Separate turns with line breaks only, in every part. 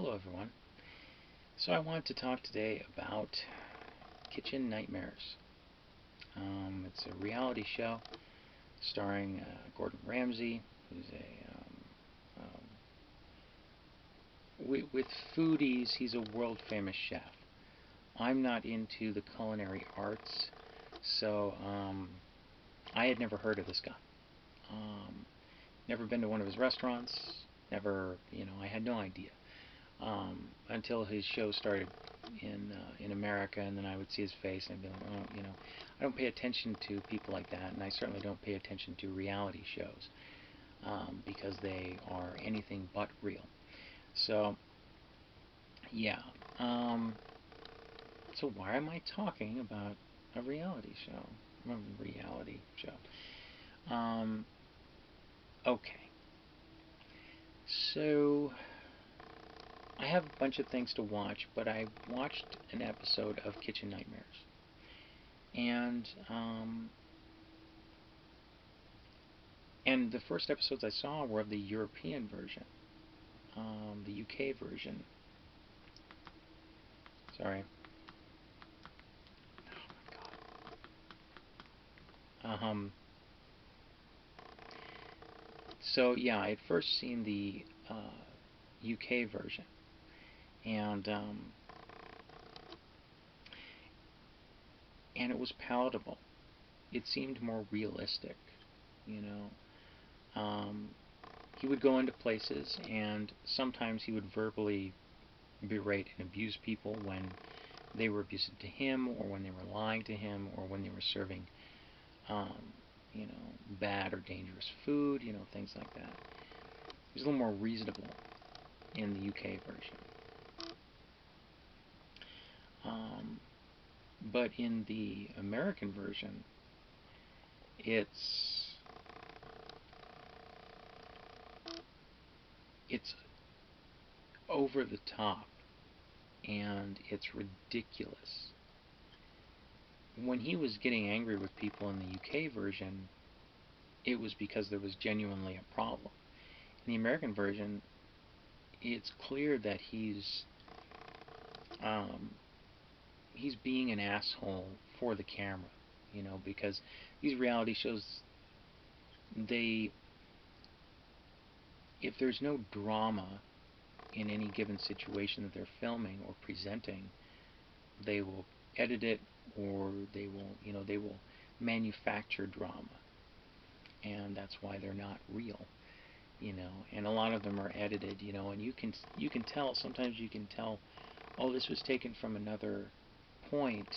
Hello everyone. So I want to talk today about Kitchen Nightmares. It's a reality show starring Gordon Ramsay, who's with foodies. He's a world famous chef. I'm not into the culinary arts, so I had never heard of this guy. Um, Never been to one of his restaurants. Never, I had no idea until his show started in America, and then I would see his face and I'd be like, oh, I don't pay attention to people like that, and I certainly don't pay attention to reality shows because they are anything but real. So yeah. Um, so why am I talking about a reality show? A reality show. Um, okay. So I have a bunch of things to watch, but I watched an episode of Kitchen Nightmares, and and the first episodes I saw were of the European version, the UK version. Sorry. Um, so yeah, I had first seen the UK version, and and it was palatable. It seemed more realistic, you know. He would go into places, and sometimes he would verbally berate and abuse people when they were abusive to him, or when they were lying to him, or when they were serving, um, bad or dangerous food, things like that. He's a little more reasonable in the UK version. Um, but in the American version, it's it's over the top and it's ridiculous. When he was getting angry with people in the UK version, it was because there was genuinely a problem. In the American version, it's clear that um, he's being an asshole for the camera, because these reality shows, they if there's no drama in any given situation that they're filming or presenting, they will edit it, or they will manufacture drama, and that's why they're not real. And a lot of them are edited, and you can tell, sometimes you can tell, oh, this was taken from another point,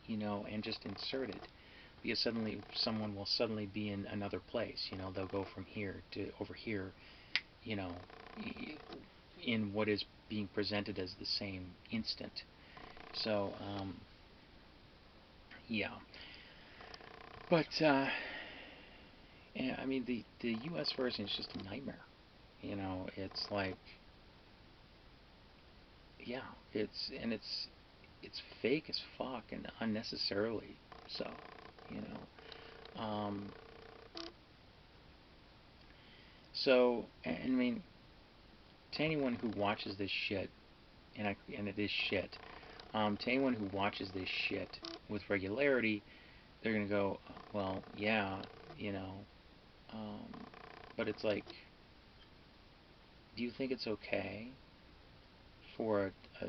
and just inserted, because suddenly someone will suddenly be in another place. They'll go from here to over here, you know in what is being presented as the same instant. So yeah. But yeah, I mean, the US version is just a nightmare. It's like, yeah, it's fake as fuck and unnecessarily so. You know. And I mean, to anyone who watches this shit, and it is shit. To anyone who watches this shit with regularity, they're gonna go, well, yeah, you know. Um, but it's like, do you think it's okay for a,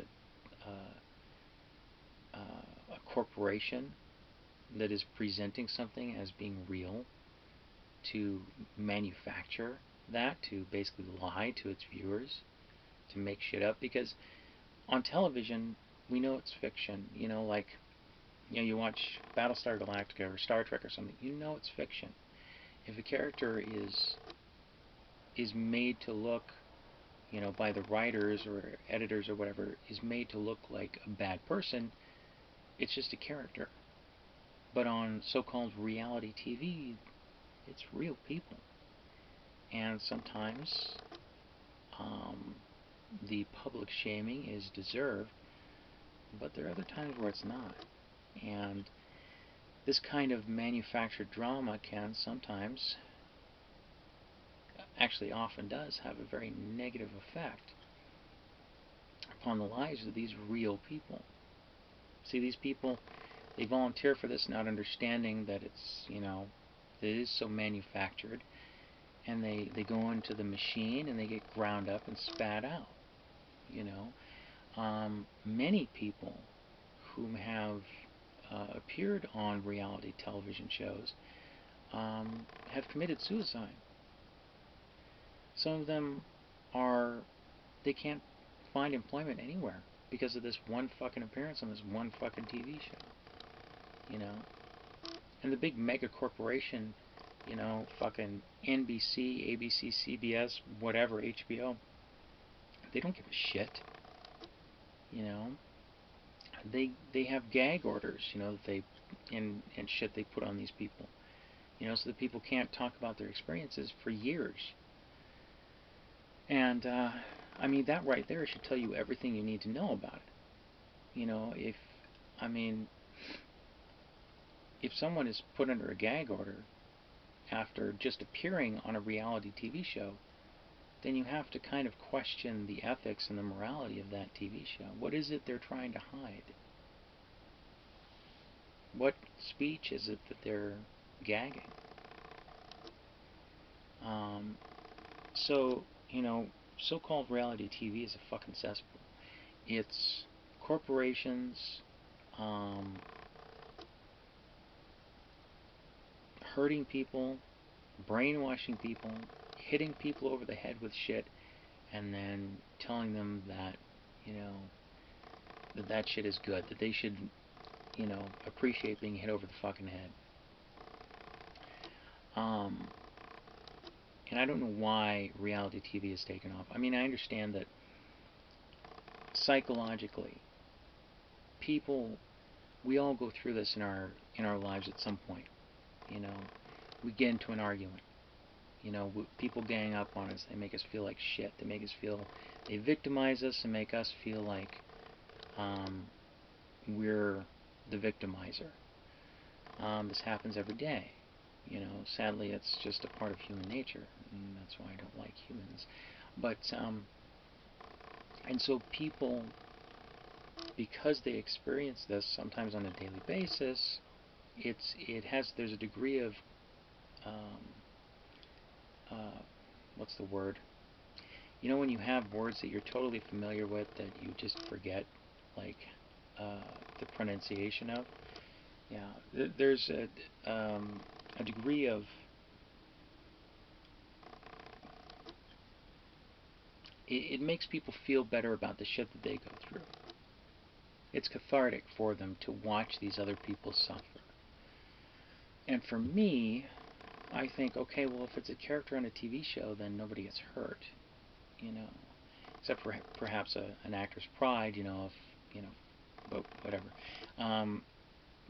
a corporation that is presenting something as being real to manufacture that, to basically lie to its viewers, to make shit up? Because on television, we know it's fiction. Like, you watch Battlestar Galactica or Star Trek or something, it's fiction. If a character is made to look, by the writers or editors or whatever, is made to look like a bad person, it's just a character. But on so-called reality TV, it's real people. And sometimes um, the public shaming is deserved, but there are other times where it's not. And this kind of manufactured drama can sometimes, actually often does, have a very negative effect upon the lives of these real people. See, these people, they volunteer for this not understanding that it's, that it is so manufactured, and they go into the machine and they get ground up and spat out, you know. Many people whom have appeared on reality television shows have committed suicide. Some of them are, they can't find employment anywhere because of this one fucking appearance on this one fucking TV show, you know. And the big mega corporation, fucking NBC, ABC, CBS, whatever, HBO, they don't give a shit, you know. They have gag orders, that they and shit they put on these people, so that people can't talk about their experiences for years. And I mean, that right there should tell you everything you need to know about it. If I mean, if someone is put under a gag order after just appearing on a reality TV show, then you have to kind of question the ethics and the morality of that TV show. What is it they're trying to hide? What speech is it that they're gagging? So, so-called reality TV is a fucking cesspool. It's corporations hurting people, brainwashing people, hitting people over the head with shit, and then telling them that, that shit is good, that they should, appreciate being hit over the fucking head. And I don't know why reality TV has taken off. I mean, I understand that psychologically, people, we all go through this in our lives at some point. We get into an argument. People gang up on us. They make us feel like shit. They victimize us and make us feel like we're the victimizer. This happens every day. Sadly, it's just a part of human nature, and that's why I don't like humans. But and so people, because they experience this sometimes on a daily basis, there's a degree of what's the word? When you have words that you're totally familiar with that you just forget, like the pronunciation of. Yeah, there's a degree of it makes people feel better about the shit that they go through. It's cathartic for them to watch these other people suffer. And for me, I think, okay, well, if it's a character on a TV show, then nobody gets hurt, except for perhaps an actor's pride, but whatever.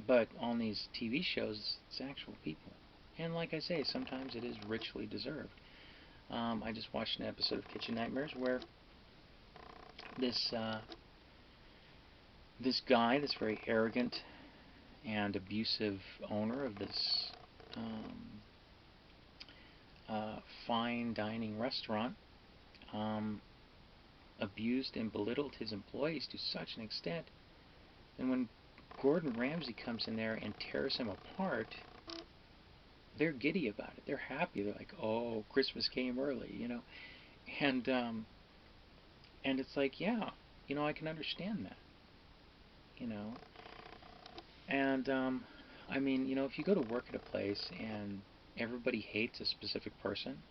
But on these TV shows, it's actual people. And like I say, sometimes it is richly deserved. I just watched an episode of Kitchen Nightmares where this guy, this very arrogant and abusive owner of this fine dining restaurant, abused and belittled his employees to such an extent. And when Gordon Ramsay comes in there and tears him apart, they're giddy about it. They're happy. They're like, "Oh, Christmas came early," And it's like, yeah, I can understand that, you know. And I mean, if you go to work at a place and everybody hates a specific person,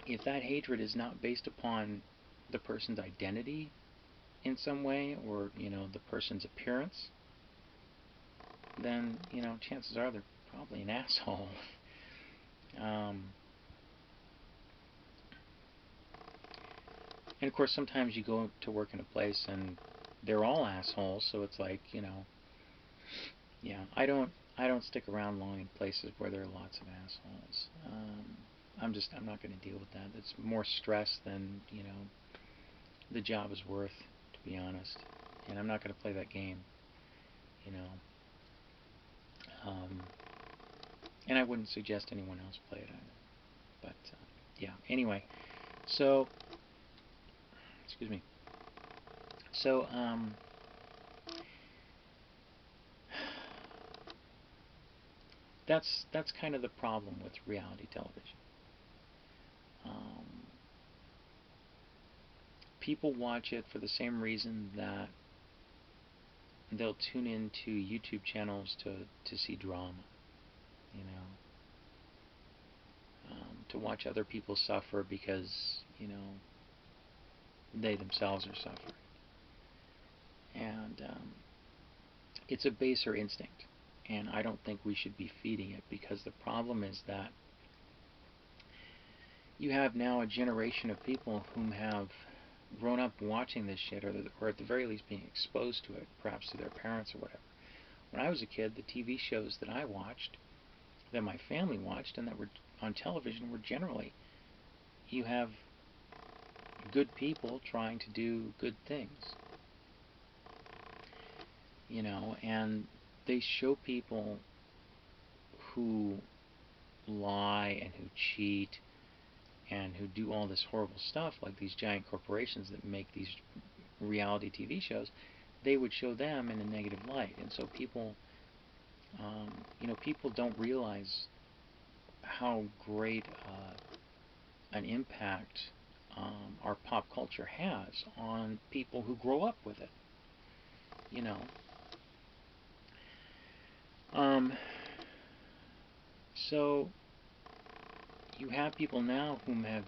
if that hatred is not based upon the person's identity in some way, or the person's appearance, then chances are they're probably an asshole. And of course, sometimes you go to work in a place and they're all assholes, so it's like, yeah, I don't stick around long in places where there are lots of assholes. I'm not going to deal with that. It's more stress than the job is worth, to be honest. And I'm not going to play that game, you know. And I wouldn't suggest anyone else play it either. But yeah. Anyway, so excuse me. So, that's kind of the problem with reality television. Um, People watch it for the same reason that they'll tune into YouTube channels to see drama, you know, to watch other people suffer because, they themselves are suffering. And it's a baser instinct, and I don't think we should be feeding it, because the problem is that you have now a generation of people whom have grown up watching this shit, or at the very least being exposed to it, perhaps to their parents or whatever. When I was a kid, the TV shows that I watched, that my family watched, and that were on television were generally, you have good people trying to do good things, and they show people who lie and who cheat and who do all this horrible stuff, like these giant corporations that make these reality TV shows. They would show them in a negative light, and so people don't realize how great an impact our pop culture has on people who grow up with it. You know, um, so you have people now whom have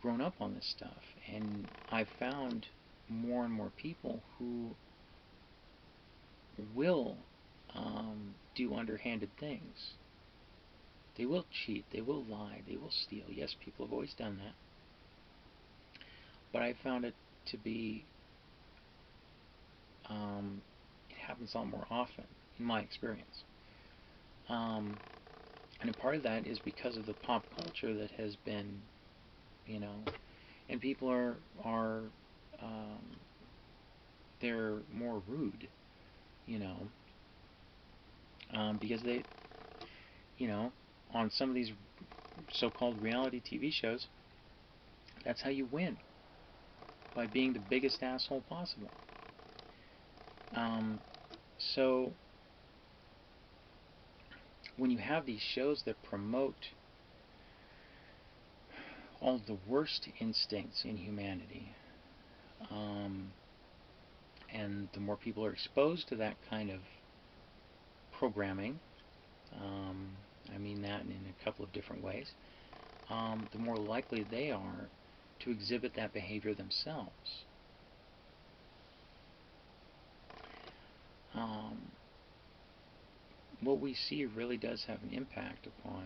grown up on this stuff, and I've found more and more people who will do underhanded things. They will cheat, they will lie, they will steal. Yes, people have always done that. But I found it to be, it happens a lot more often, in my experience. Um, and a part of that is because of the pop culture that has been, you know, and people are um, they're more rude, you know, because they, you know, on some of these so-called reality TV shows, that's how you win, by being the biggest asshole possible. Um, so when you have these shows that promote all the worst instincts in humanity, um, and the more people are exposed to that kind of programming, um, I mean that in a couple of different ways, the more likely they are to exhibit that behavior themselves. Um, what we see really does have an impact upon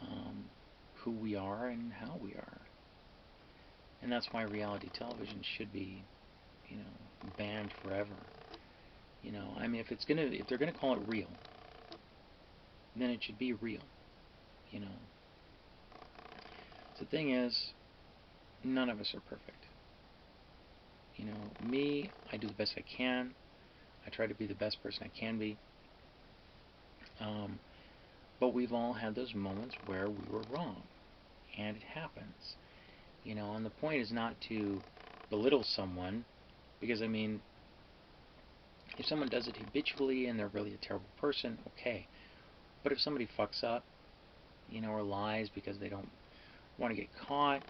um, who we are and how we are. And that's why reality television should be, banned forever. I mean, if they're gonna call it real, then it should be real. You know, the thing is, none of us are perfect. Me, I do the best I can. I try to be the best person I can be. Um, but we've all had those moments where we were wrong, and it happens. And the point is not to belittle someone, because I mean, if someone does it habitually and they're really a terrible person, okay. But if somebody fucks up, or lies because they don't want to get caught,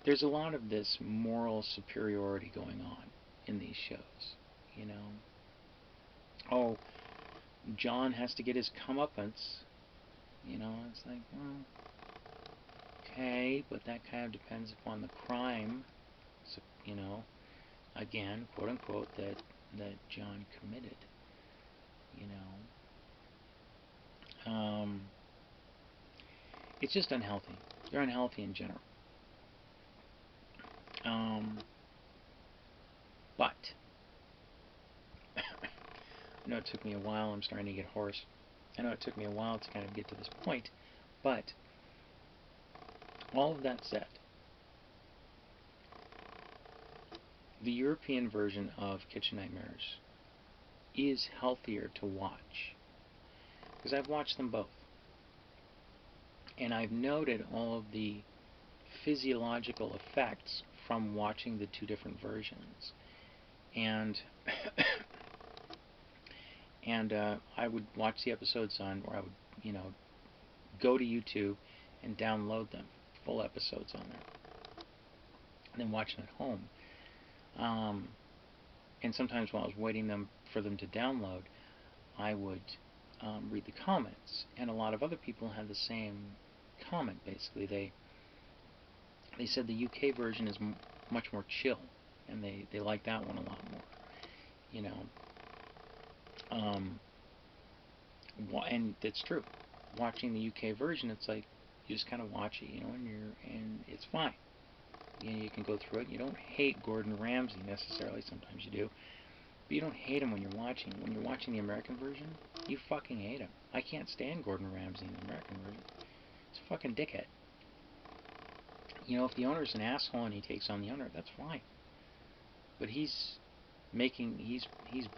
there's a lot of this moral superiority going on in these shows. You know, oh, John has to get his comeuppance. It's like, well, okay, but that kind of depends upon the crime. So, again, quote unquote, that John committed. You it's just unhealthy. They're unhealthy in general. Um, but I know it took me a while. I'm starting to get hoarse. I know it took me a while to kind of get to this point, but all of that said, the European version of Kitchen Nightmares is healthier to watch, because I've watched them both. And I've noted all of the physiological effects from watching the two different versions. And I would watch the episodes on, or I would, go to YouTube and download them, full episodes on there, and then watch them at home. Um, and sometimes while I was waiting for them to download, I would read the comments, and a lot of other people had the same comment. Basically, they said the UK version is much more chill, and they like that one a lot more. You know, um, and it's true. Watching the UK version, it's like you just kind of watch it, and it's fine. You can go through it. You don't hate Gordon Ramsay necessarily. Sometimes you do, but you don't hate him when you're watching. When you're watching the American version, you fucking hate him. I can't stand Gordon Ramsay in the American version. He's a fucking dickhead. If the owner's an asshole and he takes on the owner, that's fine. But he's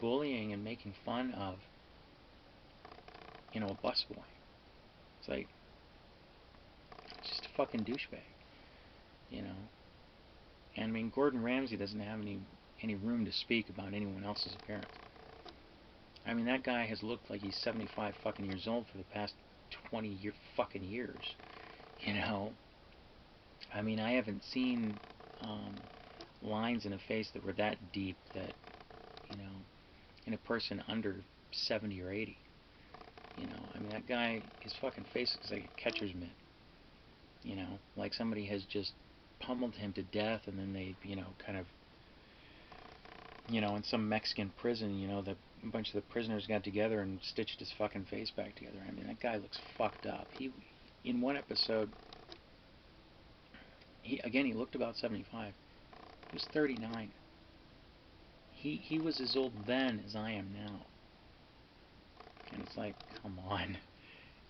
bullying and making fun of a busboy. It's like just a fucking douchebag, you know. And I mean, Gordon Ramsay doesn't have any room to speak about anyone else's appearance. I mean, that guy has looked like he's 75 fucking years old for the past 20 fucking years, you know. I mean, I haven't seen lines in a face that were that deep that, you know, in a person under 70 or 80. I mean, that guy, his fucking face looks like a catcher's mitt. Like somebody has just pummeled him to death, and then they, kind of, in some Mexican prison, a bunch of the prisoners got together and stitched his fucking face back together. I mean, that guy looks fucked up. In one episode, he looked about 75. He was 39. He was as old then as I am now. And it's like, come on,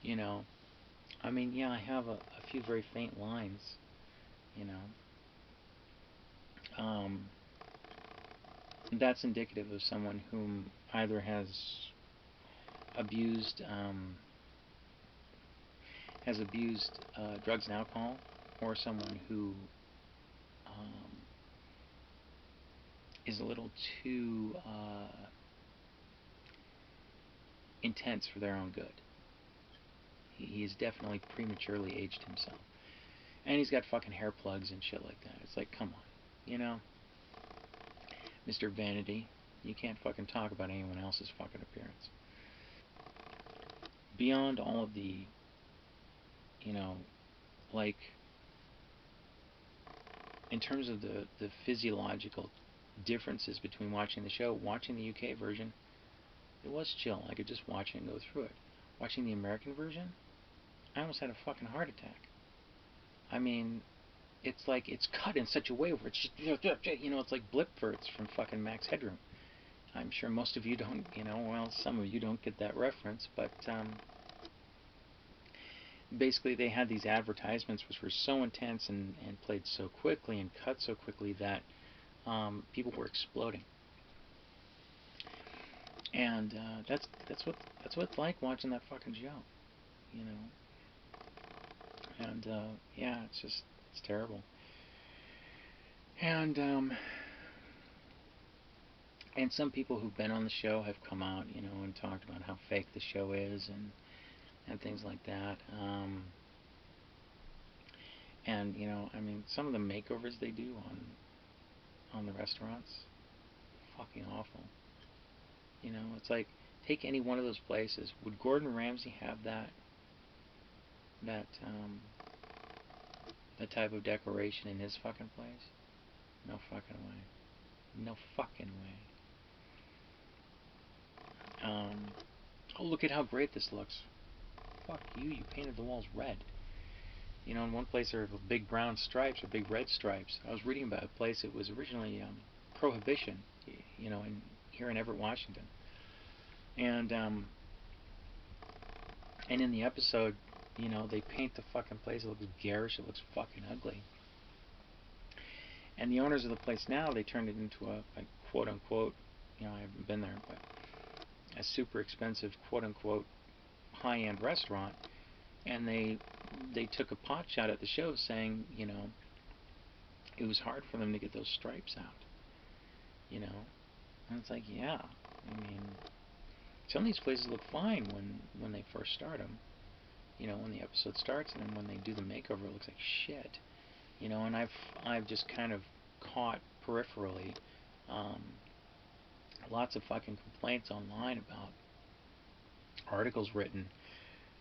you know. I mean, yeah, I have a few very faint lines, you know. That's indicative of someone whom either abused has abused drugs and alcohol, or someone who um, is a little too intense for their own good. He has definitely prematurely aged himself. And he's got fucking hair plugs and shit like that. It's like, come on. Mr. Vanity, you can't fucking talk about anyone else's fucking appearance. Beyond all of the, you know, like, in terms of the physiological differences between watching the show, watching the UK version, it was chill. I could just watch it and go through it. Watching the American version, I almost had a fucking heart attack. I mean, it's like it's cut in such a way where it's just, it's like Blipverts from fucking Max Headroom. I'm sure most of you don't, well, some of you don't get that reference, but basically they had these advertisements which were so intense and played so quickly and cut so quickly that people were exploding. And that's what it's like watching that fucking show, you know. And yeah, it's terrible. And and some people who've been on the show have come out, and talked about how fake the show is and things like that. And I mean, some of the makeovers they do on the restaurants, fucking awful. It's like, take any one of those places. Would Gordon Ramsay have that that type of decoration in his fucking place? No fucking way. No fucking way. Oh, look at how great this looks. Fuck you, you painted the walls red. In one place there were big brown stripes or big red stripes. I was reading about a place, it was originally Prohibition, here in Everett, Washington. And in the episode, they paint the fucking place. It looks garish. It looks fucking ugly. And the owners of the place now, they turned it into a, like, quote unquote, I haven't been there, but a super expensive, quote unquote, high-end restaurant. And they they took a pot shot at the show saying, it was hard for them to get those stripes out, you know. And it's like, yeah, I mean, some of these places look fine when they first start them, when the episode starts, and then when they do the makeover, it looks like shit, And I've just kind of caught peripherally um, lots of fucking complaints online about articles written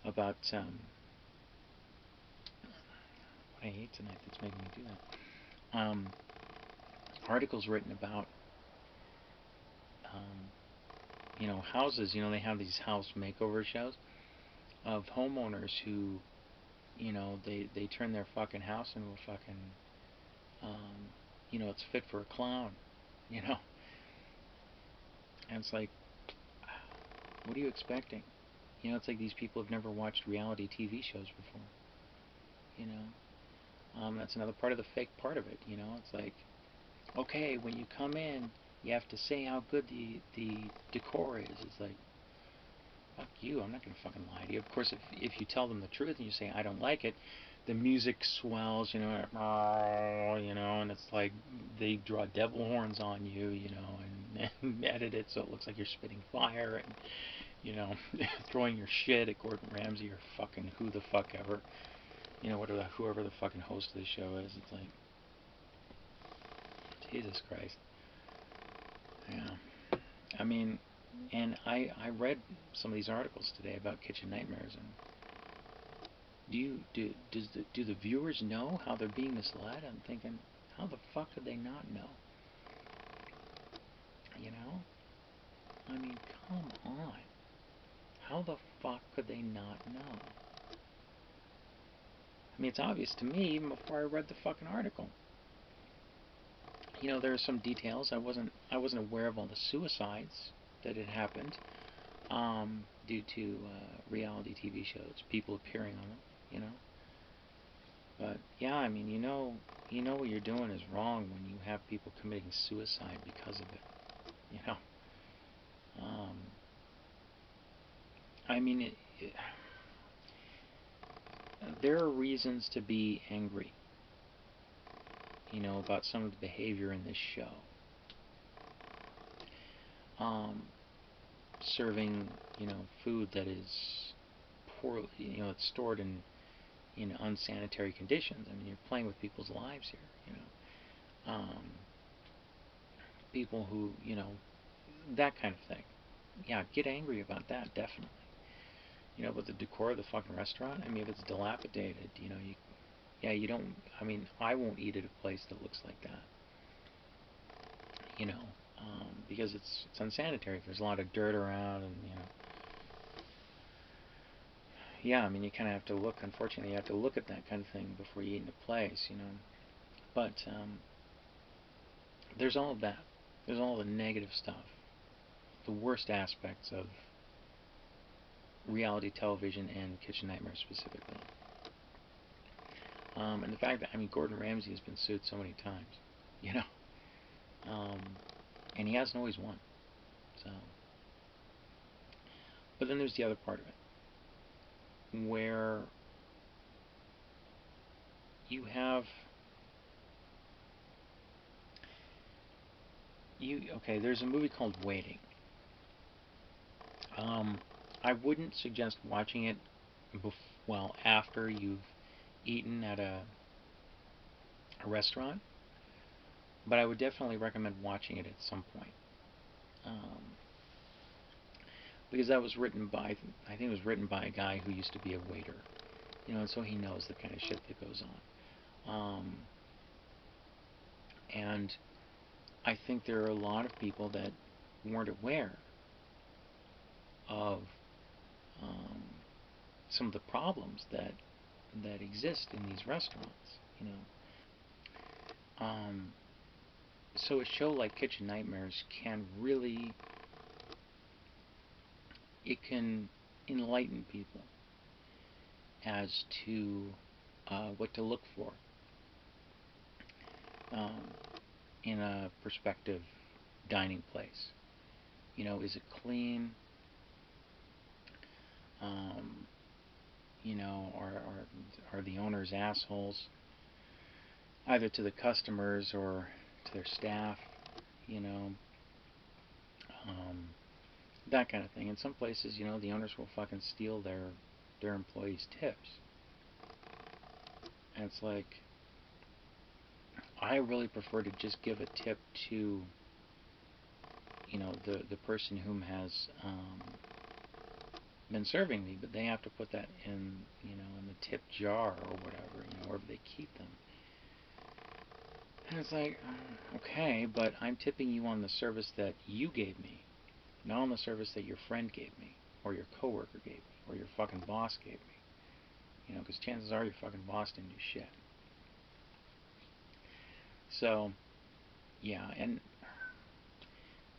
about what I hate tonight that's making me do that. Articles written about houses. They have these house makeover shows of homeowners who, they turn their fucking house into a fucking, it's fit for a clown, you know. And it's like, what are you expecting? It's like these people have never watched reality TV shows before. You that's another part of the fake part of it. It's like, okay, when you come in, you have to say how good the decor is. It's like, fuck you, I'm not gonna fucking lie to you. Of course, if you tell them the truth and you say I don't like it, the music swells, and it's like they draw devil horns on you, and edit it so it looks like you're spitting fire and throwing your shit at Gordon Ramsay or fucking who the fuck ever, whoever the fucking host of the show is. It's like, Jesus Christ. Yeah. I mean, and I read some of these articles today about kitchen nightmares, and do the viewers know how they're being misled? I'm thinking, how the fuck could they not know? I mean, come on. How the fuck could they not know? I mean, it's obvious to me even before I read the fucking article. There are some details. I wasn't aware of all the suicides that had happened due to reality TV shows, people appearing on them. But yeah, I mean, what you're doing is wrong when you have people committing suicide because of it. You know. Um, I mean, there are reasons to be angry. About some of the behavior in this show. Serving, food that is poorly, it's stored in unsanitary conditions. I mean, you're playing with people's lives here. People who, that kind of thing. Yeah, get angry about that, definitely. But the decor of the fucking restaurant, I mean, if it's dilapidated, you don't, I mean, I won't eat at a place that looks like that. Because it's unsanitary. If there's a lot of dirt around, and yeah, I mean, you kind of have to look. Unfortunately, you have to look at that kind of thing before you eat in a place. But there's all of that. There's all the negative stuff, the worst aspects of reality television and Kitchen Nightmares specifically. And the fact that, I mean, Gordon Ramsay has been sued so many times, you know, and he hasn't always won. So, but then there's the other part of it, where you have okay. There's a movie called Waiting. I wouldn't suggest watching it after you've eaten at a restaurant, but I would definitely recommend watching it at some point. Um, because that was written by, I think it was written by a guy who used to be a waiter, and so he knows the kind of shit that goes on. And I think there are a lot of people that weren't aware of um, some of the problems that exist in these restaurants. Um, so a show like Kitchen Nightmares can really, it can enlighten people as to what to look for um, in a prospective dining place. Is it clean? are the owners assholes, either to the customers or to their staff, you know, um, that kind of thing. In some places, the owners will fucking steal their employees' tips, and it's like, I really prefer to just give a tip to, the person whom has been serving me, but they have to put that in the tip jar or whatever, wherever they keep them. And it's like, okay, but I'm tipping you on the service that you gave me, not on the service that your friend gave me, or your coworker gave me, or your fucking boss gave me. Because chances are your fucking boss didn't do shit. So, yeah, and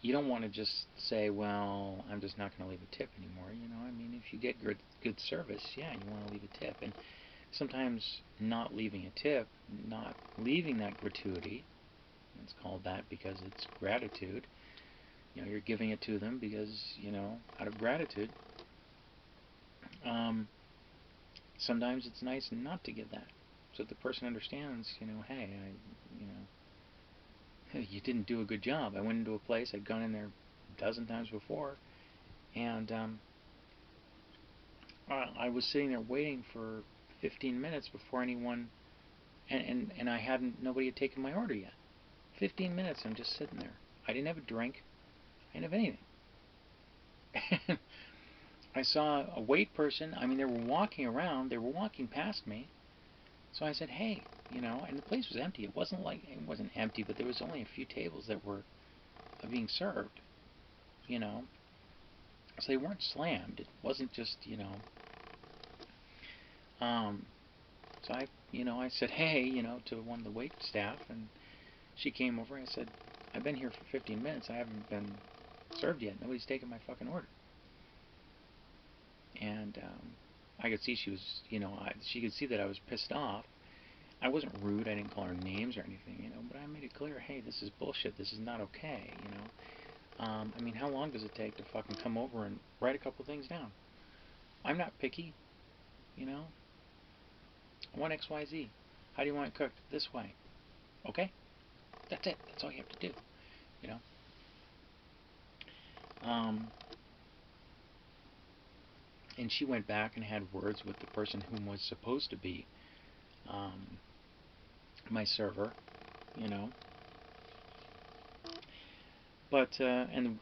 you don't want to just say, well, I'm just not going to leave a tip anymore. I mean, if you get good service, yeah, you want to leave a tip. And sometimes not leaving a tip, not leaving that gratuity, it's called that because it's gratitude. You're giving it to them because, out of gratitude. Sometimes it's nice not to give that, so that the person understands, hey, you didn't do a good job. I went into a place, I'd gone in there a dozen times before, and I was sitting there waiting for 15 minutes before anyone, and nobody had taken my order yet. 15 minutes, I'm just sitting there. I didn't have a drink. I didn't have anything. I saw a wait person. I mean, they were walking around. They were walking past me. So I said, hey, and the place was empty. It wasn't empty, but there was only a few tables that were being served, So they weren't slammed. It wasn't just, So I said, hey, to one of the wait staff, and she came over. I said, I've been here for 15 minutes. I haven't been served yet. Nobody's taken my fucking order. And I could see she was, she could see that I was pissed off. I wasn't rude. I didn't call her names or anything, but I made it clear, hey, this is bullshit. This is not okay, I mean, how long does it take to fucking come over and write a couple things down? I'm not picky, I want XYZ. How do you want it cooked? This way. Okay? That's it. That's all you have to do, you know? And she went back and had words with the person whom was supposed to be my server, you know. But and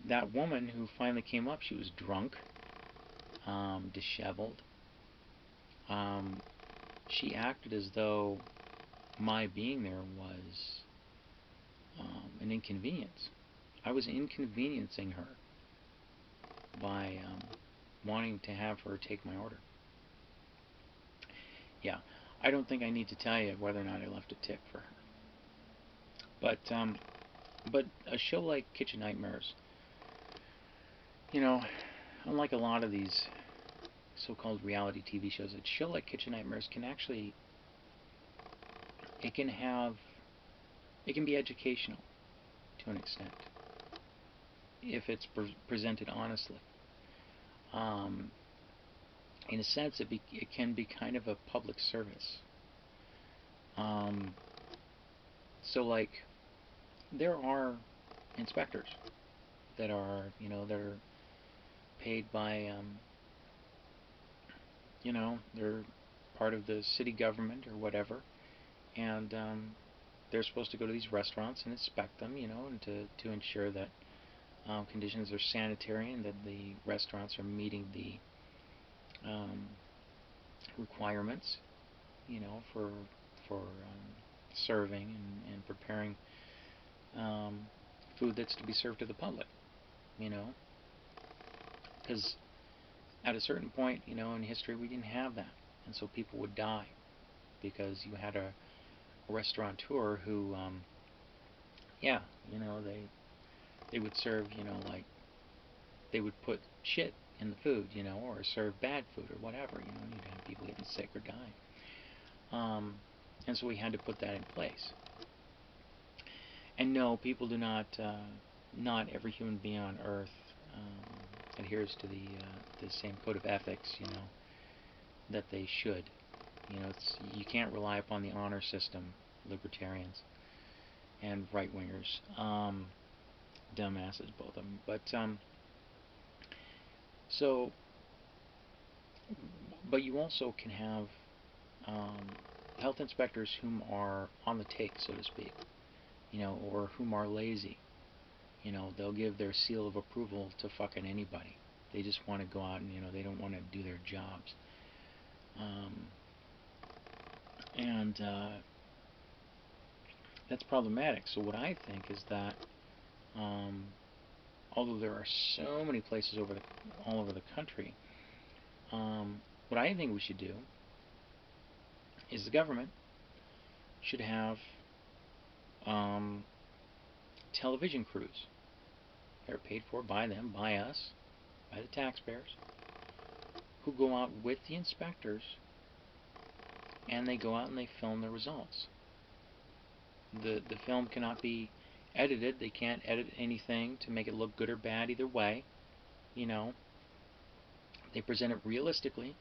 that woman who finally came up, she was drunk, disheveled. She acted as though my being there was an inconvenience. I was inconveniencing her by wanting to have her take my order. Yeah, I don't think I need to tell you whether or not I left a tip for her. But a show like Kitchen Nightmares, unlike a lot of these so-called reality TV shows, a show like Kitchen Nightmares can actually, it can be educational to an extent if it's presented honestly. In a sense, it can be kind of a public service. So like, there are inspectors that are, that are paid by, they're part of the city government or whatever, and they're supposed to go to these restaurants and inspect them, and to ensure that conditions are sanitary and that the restaurants are meeting the requirements, for serving and preparing food that's to be served to the public, because at a certain point, in history, we didn't have that, and so people would die because you had a restaurateur who, yeah, they would serve, like they would put shit in the food, or serve bad food or whatever, and you'd have people getting sick or dying. And so we had to put that in place. And no, people do not. Not every human being on Earth adheres to the same code of ethics, that they should. You can't rely upon the honor system, libertarians and right-wingers. Dumbasses, both of them. So, but you also can have health inspectors whom are on the take, so to speak, or whom are lazy. They'll give their seal of approval to fucking anybody. They just want to go out and, they don't want to do their jobs. And that's problematic. So what I think is that, although there are so many places all over the country, what I think we should do is the government should have television crews. They're paid for by them, by us, by the taxpayers, who go out with the inspectors, and they go out and they film the results. The film cannot be edited. They can't edit anything to make it look good or bad either way. They present it realistically,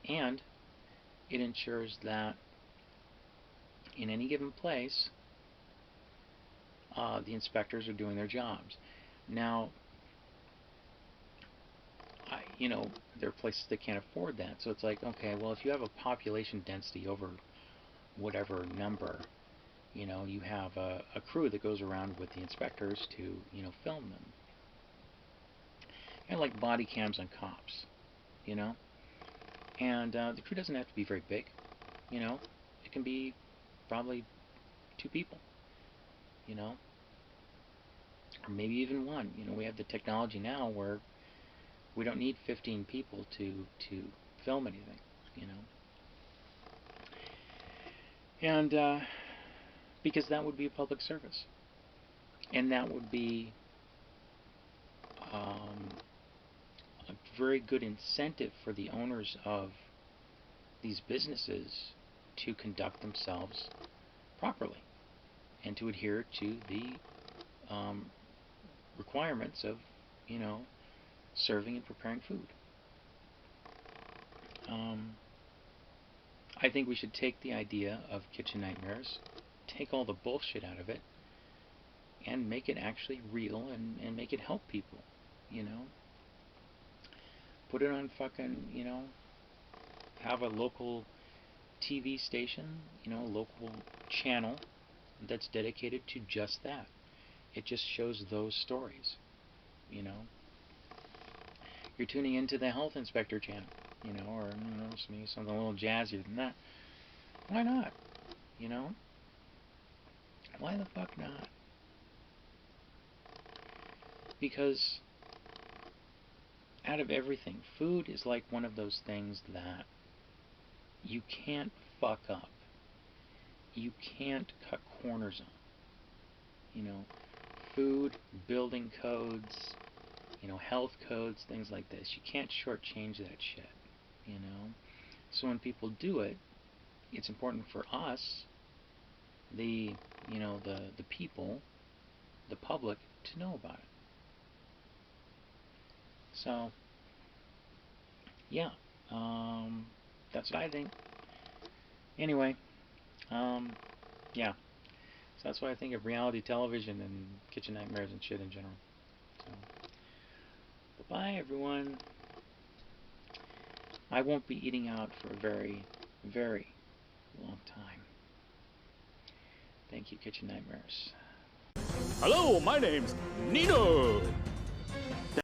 and it ensures that in any given place, the inspectors are doing their jobs. Now, there are places that can't afford that. So it's like, okay, well, if you have a population density over whatever number, you have a crew that goes around with the inspectors to, film them. Kind of like body cams on cops, And the crew doesn't have to be very big, It can be probably 2 people, Or maybe even 1. We have the technology now where we don't need 15 people to film anything, And because that would be a public service. And that would be a very good incentive for the owners of these businesses to conduct themselves properly and to adhere to the requirements of, serving and preparing food. I think we should take the idea of kitchen nightmares, take all the bullshit out of it, and make it actually real and make it help people, Put it on fucking, have a local TV station, a local channel that's dedicated to just that. It just shows those stories, You're tuning into the health inspector channel, or maybe something a little jazzier than that. Why not? Why the fuck not? Because out of everything, food is like one of those things that you can't fuck up. You can't cut corners on. Food, building codes, health codes, things like this. You can't shortchange that shit, So when people do it, it's important for us, the people, the public, to know about it. So, yeah, that's what I think. Anyway, yeah, so that's what I think of reality television and kitchen nightmares and shit in general. So, bye-bye, everyone. I won't be eating out for a very, very long time. Thank you, Kitchen Nightmares.
Hello, my name's Nino.